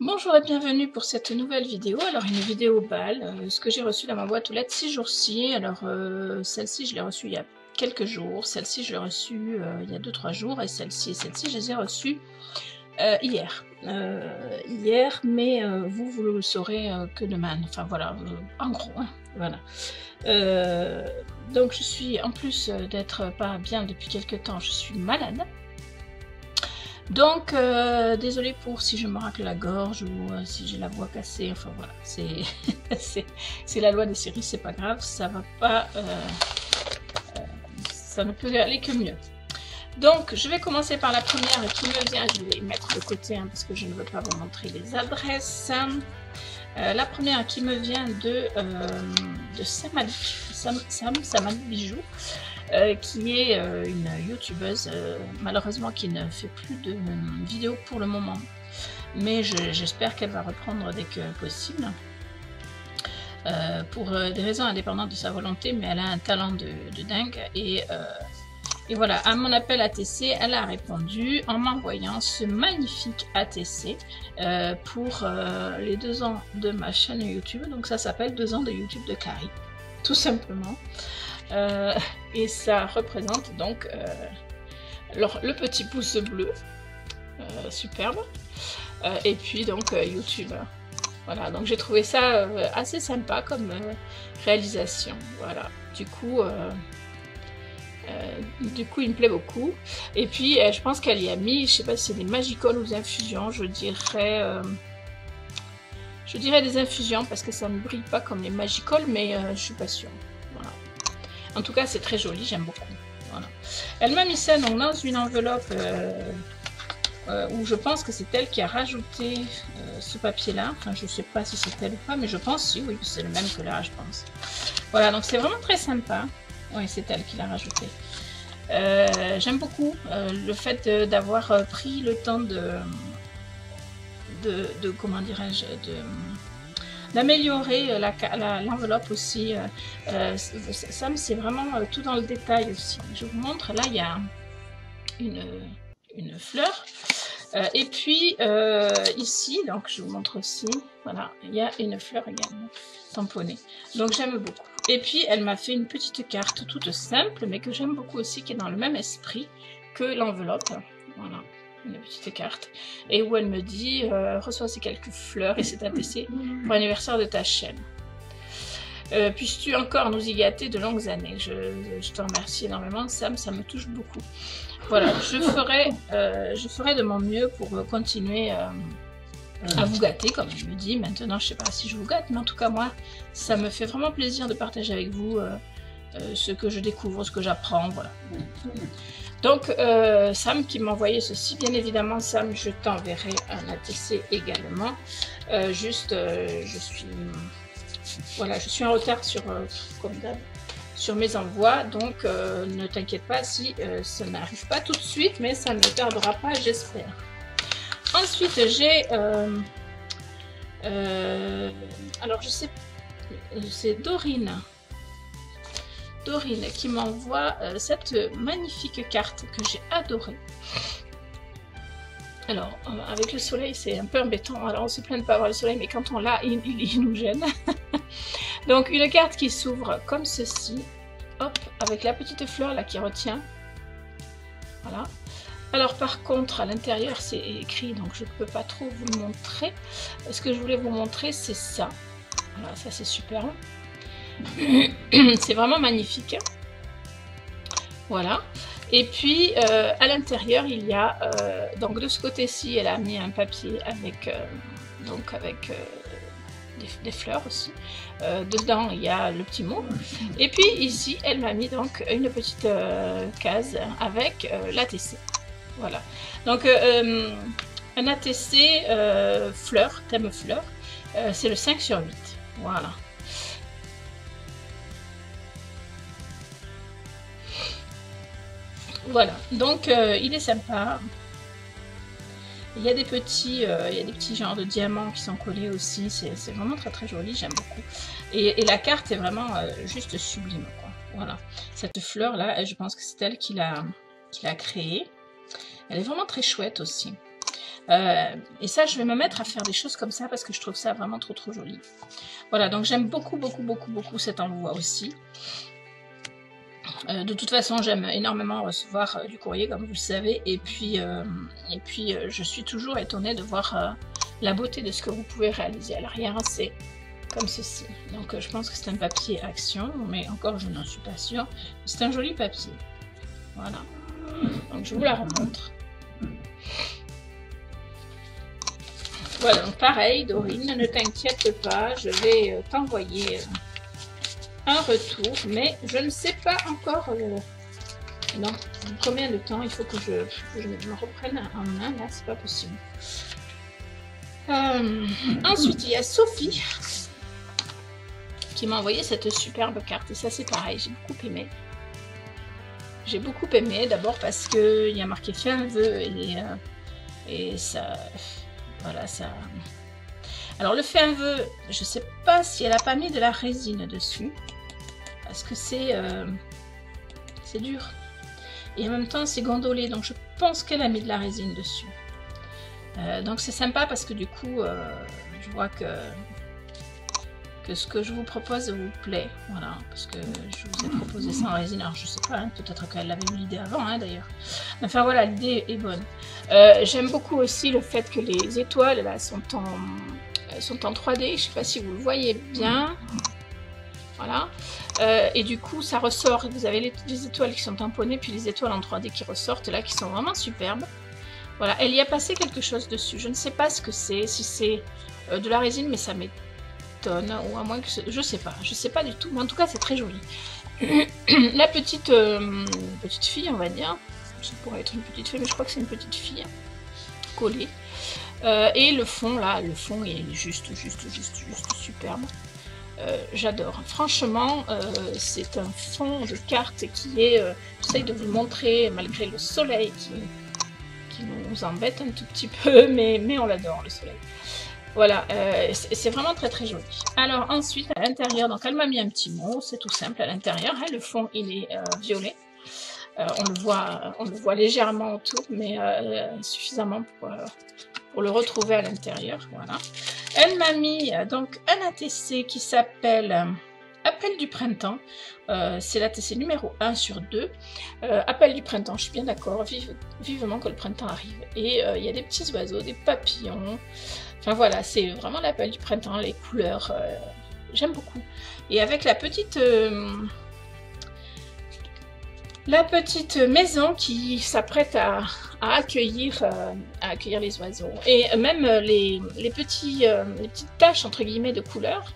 Bonjour et bienvenue pour cette nouvelle vidéo. Alors une vidéo balle, ce que j'ai reçu dans ma boîte aux lettres ces jours-ci. Alors celle-ci je l'ai reçue il y a quelques jours, celle-ci je l'ai reçue il y a 2-3 jours et celle-ci je les ai reçues hier. Mais vous le saurez que demain. Enfin voilà, en gros, hein, voilà. Donc je suis, en plus d'être pas bien depuis quelques temps, je suis malade. Donc, désolée pour si je me racle la gorge ou si j'ai la voix cassée, enfin voilà, c'est la loi des séries, c'est pas grave, ça va pas, ça ne peut aller que mieux. Donc, je vais commencer par la première qui me vient, je vais mettre de côté hein, parce que je ne veux pas vous montrer les adresses. La première qui me vient de Samad Bijoux. Qui est une youtubeuse, malheureusement qui ne fait plus de vidéos pour le moment, mais j'espère qu'elle va reprendre dès que possible, pour des raisons indépendantes de sa volonté, mais elle a un talent de dingue, et voilà, à mon appel ATC, elle a répondu en m'envoyant ce magnifique ATC pour les 2 ans de ma chaîne YouTube, donc ça s'appelle 2 ans de YouTube de Clary, tout simplement. Et ça représente donc le petit pouce bleu, superbe, et puis donc YouTube. Voilà, donc j'ai trouvé ça assez sympa comme réalisation. Voilà, du coup il me plaît beaucoup. Et puis je pense qu'elle y a mis, je sais pas si c'est des Magicoles ou des infusions, je dirais des infusions parce que ça ne brille pas comme les Magicoles, mais je suis pas sûre. Voilà. En tout cas, c'est très joli, j'aime beaucoup. Voilà. Elle m'a mis ça donc, dans une enveloppe où je pense que c'est elle qui a rajouté ce papier-là. Enfin, je ne sais pas si c'est elle ou pas, mais je pense si, oui, c'est le même que là, je pense. Voilà, donc c'est vraiment très sympa. Oui, c'est elle qui l'a rajouté. J'aime beaucoup le fait d'avoir pris le temps de comment dirais-je, d'améliorer l'enveloppe aussi. Ça, c'est vraiment tout dans le détail aussi. Je vous montre, là, il y a une fleur. Et puis, ici, donc je vous montre aussi, voilà, il y a une fleur également, tamponnée. Donc, j'aime beaucoup. Et puis, elle m'a fait une petite carte toute simple, mais que j'aime beaucoup aussi, qui est dans le même esprit que l'enveloppe. Voilà. Une petite carte, et où elle me dit reçois ces quelques fleurs et cet ATC pour l'anniversaire de ta chaîne. Puisses-tu encore nous y gâter de longues années. Je te remercie énormément, Sam, ça me touche beaucoup. Voilà, je ferai de mon mieux pour continuer à vous gâter, comme je me dis. Maintenant, je sais pas si je vous gâte, mais en tout cas, moi, ça me fait vraiment plaisir de partager avec vous ce que je découvre, ce que j'apprends, voilà. Donc, Sam qui m'a envoyé ceci, bien évidemment, Sam, je t'enverrai un ATC également. Je suis en retard sur, comme d'hab, sur mes envois, donc ne t'inquiète pas si ça n'arrive pas tout de suite, mais ça ne tardera pas, j'espère. Ensuite, j'ai, alors je sais, c'est Dorine qui m'envoie cette magnifique carte que j'ai adorée. Alors, avec le soleil, c'est un peu embêtant. Alors, on se plaint de ne pas avoir le soleil, mais quand on l'a, il nous gêne. Donc, une carte qui s'ouvre comme ceci. Hop, avec la petite fleur là qui retient. Voilà. Alors, par contre, à l'intérieur, c'est écrit, donc je ne peux pas trop vous le montrer. Ce que je voulais vous montrer, c'est ça. Voilà, ça c'est super. C'est vraiment magnifique. Voilà. Et puis à l'intérieur il y a donc de ce côté-ci elle a mis un papier avec des fleurs aussi. Dedans il y a le petit mot. Et puis ici elle m'a mis donc une petite case avec l'ATC. Voilà. Donc un ATC fleur, thème fleur. C'est le 5/8. Voilà. Voilà, donc il est sympa. Il y a des petits genres de diamants qui sont collés aussi. C'est vraiment très très joli, j'aime beaucoup. Et la carte est vraiment juste sublime, quoi. Voilà, cette fleur là, je pense que c'est elle qui l'a créée. Elle est vraiment très chouette aussi. Et ça, je vais me mettre à faire des choses comme ça parce que je trouve ça vraiment trop trop joli. Voilà, donc j'aime beaucoup beaucoup beaucoup beaucoup cet envoi aussi. De toute façon, j'aime énormément recevoir du courrier, comme vous le savez, et puis je suis toujours étonnée de voir la beauté de ce que vous pouvez réaliser à l'arrière. C'est comme ceci. Donc je pense que c'est un papier Action, mais encore je n'en suis pas sûre. C'est un joli papier. Voilà. Donc je vous la remontre. Voilà, donc pareil, Dorine, ne t'inquiète pas, je vais t'envoyer un retour, mais je ne sais pas encore non, combien de temps il faut que je me reprenne en main, là, c'est pas possible. Ensuite, il y a Sophie qui m'a envoyé cette superbe carte, et ça c'est pareil, j'ai beaucoup aimé. J'ai beaucoup aimé, d'abord parce qu'il y a marqué fait un vœu, et ça... Voilà, ça... Alors le fait un vœu, je sais pas si elle a pas mis de la résine dessus, parce que c'est dur. Et en même temps, c'est gondolé, donc je pense qu'elle a mis de la résine dessus. Donc c'est sympa parce que du coup, je vois que ce que je vous propose vous plaît. Voilà, parce que je vous ai proposé ça en résine. Alors je sais pas, hein, peut-être qu'elle avait eu l'idée avant, hein, d'ailleurs. Enfin voilà, l'idée est bonne. J'aime beaucoup aussi le fait que les étoiles là sont en 3D. Je sais pas si vous le voyez bien. Voilà. Et du coup, ça ressort. Vous avez les étoiles qui sont tamponnées, puis les étoiles en 3D qui ressortent là, qui sont vraiment superbes. Voilà, elle y a passé quelque chose dessus. Je ne sais pas ce que c'est, si c'est de la résine, mais ça m'étonne. Ou à moins que... Je sais pas du tout. Mais en tout cas, c'est très joli. La petite fille, on va dire. Ça pourrait être une petite fille, mais je crois que c'est une petite fille. Collée. Et le fond, là, le fond est juste superbe. J'adore. Franchement, c'est un fond de carte qui est... j'essaye de vous le montrer, malgré le soleil qui nous embête un tout petit peu, mais on l'adore, le soleil. Voilà, c'est vraiment très très joli. Alors ensuite, à l'intérieur, donc elle m'a mis un petit mot, c'est tout simple à l'intérieur. Hein, le fond, il est violet. On le voit légèrement autour, mais suffisamment pour le retrouver à l'intérieur. Voilà. Elle m'a mis donc un ATC qui s'appelle Appel du printemps. C'est l'ATC numéro 1 sur 2. Appel du printemps, je suis bien d'accord, vivement que le printemps arrive. Et il y a des petits oiseaux, des papillons. Enfin voilà, c'est vraiment l'appel du printemps, les couleurs. J'aime beaucoup. Et avec la petite maison qui s'apprête à accueillir les oiseaux. Et même les petites taches entre guillemets de couleurs,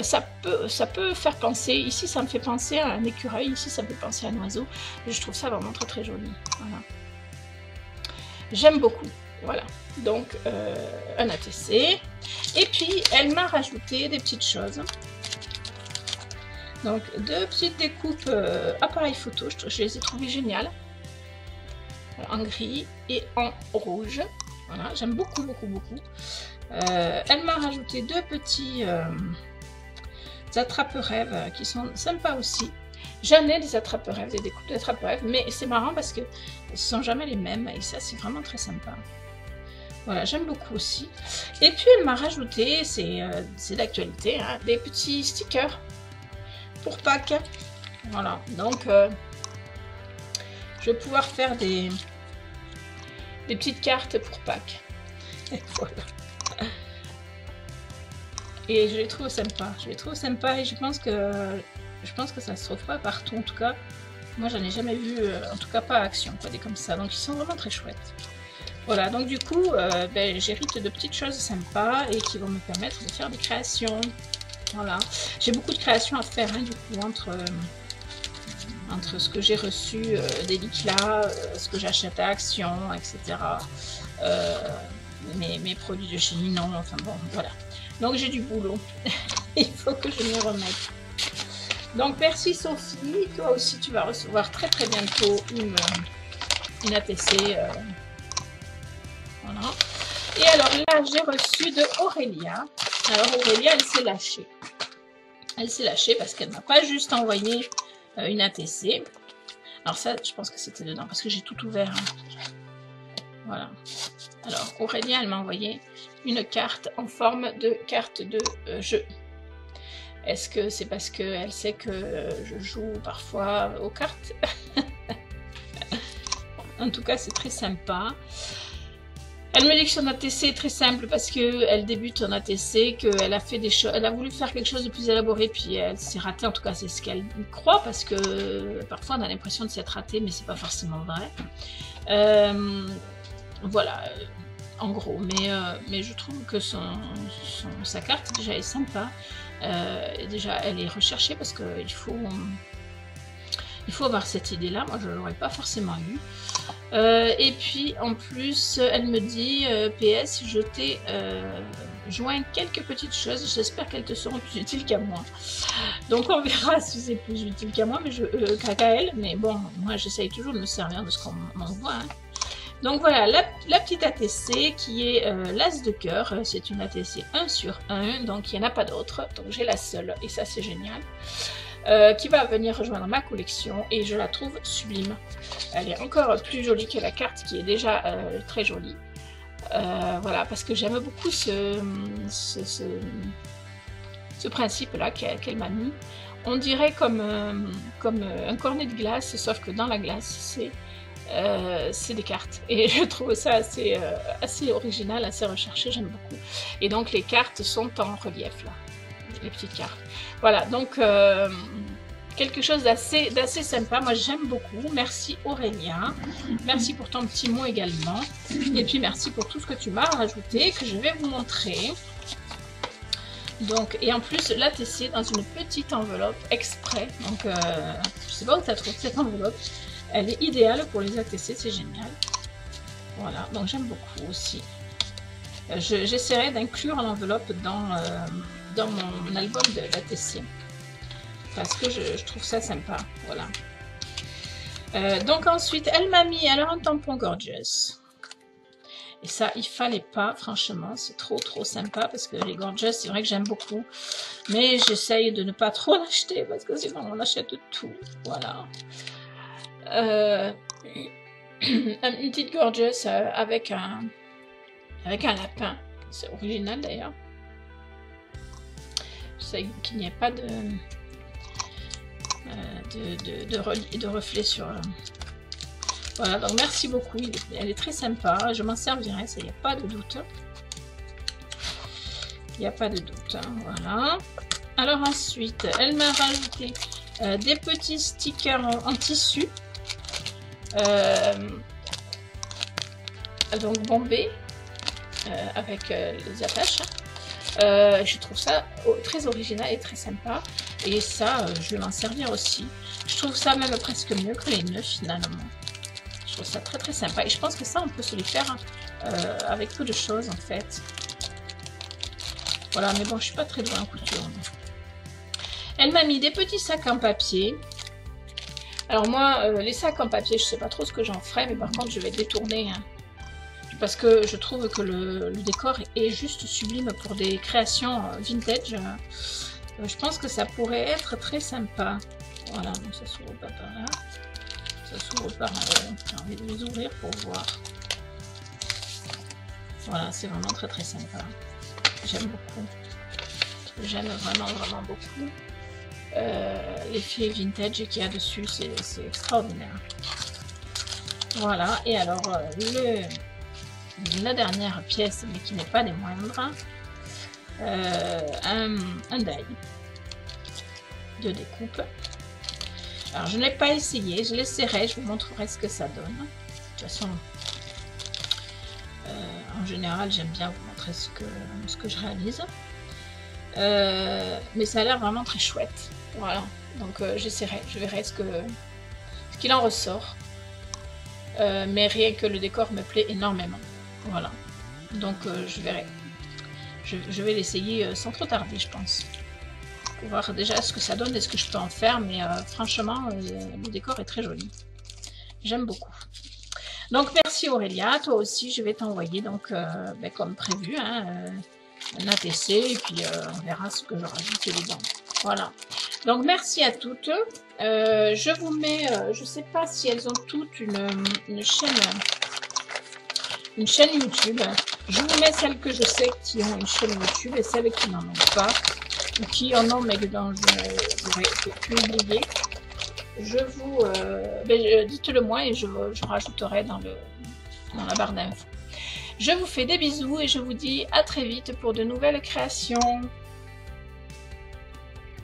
ça peut faire penser, ici ça me fait penser à un écureuil, ici ça me fait penser à un oiseau. Je trouve ça vraiment très très joli. Voilà. J'aime beaucoup. Voilà. Donc un ATC. Et puis elle m'a rajouté des petites choses. Donc, deux petites découpes appareil photo, je les ai trouvées géniales. En gris et en rouge. Voilà, j'aime beaucoup, beaucoup, beaucoup. Elle m'a rajouté deux petits attrape-rêves qui sont sympas aussi. J'en ai des attrape-rêves, des découpes d'attrape-rêves, mais c'est marrant parce que ce ne sont jamais les mêmes et ça, c'est vraiment très sympa. Voilà, j'aime beaucoup aussi. Et puis, elle m'a rajouté, c'est d'actualité, hein, des petits stickers pour Pâques. Voilà, donc je vais pouvoir faire des petites cartes pour Pâques. Et voilà. Et je les trouve sympas. Je les trouve sympas et je pense que ça se trouve pas partout. En tout cas, moi j'en ai jamais vu, en tout cas pas à Action, quoi, des comme ça. Donc ils sont vraiment très chouettes. Voilà, donc du coup, j'hérite de petites choses sympas et qui vont me permettre de faire des créations. Voilà, j'ai beaucoup de créations à faire, hein, du coup, entre ce que j'ai reçu des Licla, ce que j'achète à Action, etc. Mes produits de chez Ninon, enfin bon, voilà. Donc j'ai du boulot, il faut que je m'y remette. Donc merci Sophie, toi aussi tu vas recevoir très très bientôt une ATC. Voilà. Et alors là, j'ai reçu de Aurélia. Alors Aurélia, elle s'est lâchée. Elle s'est lâchée parce qu'elle m'a pas juste envoyé une ATC. Alors ça, je pense que c'était dedans parce que j'ai tout ouvert. Hein. Voilà. Alors, Aurélia, elle m'a envoyé une carte en forme de carte de jeu. Est-ce que c'est parce qu'elle sait que je joue parfois aux cartes? En tout cas, c'est très sympa. Elle me dit que son ATC est très simple parce qu'elle débute en ATC, qu'elle a fait des choses, elle a voulu faire quelque chose de plus élaboré, puis elle s'est ratée. En tout cas, c'est ce qu'elle croit, parce que parfois on a l'impression de s'être ratée, mais c'est pas forcément vrai. Voilà, en gros. Mais je trouve que sa carte déjà est sympa. Déjà, elle est recherchée parce qu'il faut avoir cette idée-là. Moi, je ne l'aurais pas forcément eu. Et puis, en plus, elle me dit PS, je t'ai joint quelques petites choses. J'espère qu'elles te seront plus utiles qu'à moi. Donc, on verra si c'est plus utile qu'à moi, mais qu'à elle. Mais bon, moi, j'essaye toujours de me servir de ce qu'on m'envoie. Hein. Donc voilà, la petite ATC qui est l'As de cœur. C'est une ATC 1 sur 1, donc il n'y en a pas d'autre. Donc j'ai la seule, et ça c'est génial. Qui va venir rejoindre ma collection, et je la trouve sublime. Elle est encore plus jolie que la carte qui est déjà très jolie. Voilà, parce que j'aime beaucoup ce principe-là qu'elle m'a mis. On dirait comme un cornet de glace, sauf que dans la glace, c'est des cartes. Et je trouve ça assez original, assez recherché, j'aime beaucoup. Et donc les cartes sont en relief, là, les petites cartes. Voilà, donc quelque chose d'assez sympa. Moi, j'aime beaucoup. Merci Aurélia. Merci pour ton petit mot également. Et puis, merci pour tout ce que tu m'as rajouté, que je vais vous montrer. Donc, et en plus, l'ATC dans une petite enveloppe exprès. Donc, je sais pas où tu as trouvé cette enveloppe. Elle est idéale pour les ATC, c'est génial. Voilà, donc j'aime beaucoup aussi. J'essaierai d'inclure l'enveloppe dans mon album de l'ATC. Parce que je trouve ça sympa, voilà. Donc ensuite, elle m'a mis alors un tampon Gorgeous. Et ça, il fallait pas, franchement, c'est trop sympa, parce que les Gorgeous, c'est vrai que j'aime beaucoup. Mais j'essaye de ne pas trop l'acheter, parce que sinon on achète tout, voilà. Une petite Gorgeous avec un lapin. C'est original d'ailleurs. Je sais qu'il n'y ait pas de reflet sur... Voilà, donc merci beaucoup. Elle est très sympa. Je m'en servirai, ça, il n'y a pas de doute. Il n'y a pas de doute. Hein, voilà. Alors ensuite, elle m'a rajouté des petits stickers en tissu. Donc bombés avec les attaches. Je trouve ça très original et très sympa. Et ça, je vais m'en servir aussi. Je trouve ça même presque mieux que les nœuds finalement. Je trouve ça très sympa. Et je pense que ça, on peut se les faire avec peu de choses en fait. Voilà, mais bon, je suis pas très douée en couture. Elle m'a mis des petits sacs en papier. Alors moi, les sacs en papier, je sais pas trop ce que j'en ferai, mais par contre, je vais détourner. Hein, parce que je trouve que le décor est juste sublime pour des créations vintage. Je pense que ça pourrait être très sympa. Voilà, donc ça s'ouvre pas par là. Ça s'ouvre par là. J'ai envie de les ouvrir pour voir. Voilà, c'est vraiment très sympa. J'aime beaucoup. J'aime vraiment beaucoup. L'effet vintage qu'il y a dessus, c'est extraordinaire. Voilà, et alors la dernière pièce, mais qui n'est pas des moindres, un die de découpe. Alors je ne l'ai pas essayé, je l'essaierai, je vous montrerai ce que ça donne. De toute façon, en général, j'aime bien vous montrer ce que je réalise. Mais ça a l'air vraiment très chouette. Voilà, donc j'essaierai, je verrai ce qu'il en ressort. Mais rien que le décor me plaît énormément. Voilà, donc je verrai. Je vais l'essayer sans trop tarder, je pense. Pour voir déjà ce que ça donne et ce que je peux en faire. Mais franchement, le décor est très joli. J'aime beaucoup. Donc merci Aurélia, toi aussi je vais t'envoyer donc comme prévu hein, un ATC et puis on verra ce que je rajoute dedans. Voilà. Donc merci à toutes. Je vous mets, je sais pas si elles ont toutes une chaîne une chaîne YouTube. Je vous mets celles que je sais qui ont une chaîne YouTube et celles qui n'en ont pas, ou qui en ont mais que dont j'aurais pu oublier. Je vous... dites-le moi et je rajouterai dans la barre d'infos. Je vous fais des bisous et je vous dis à très vite pour de nouvelles créations.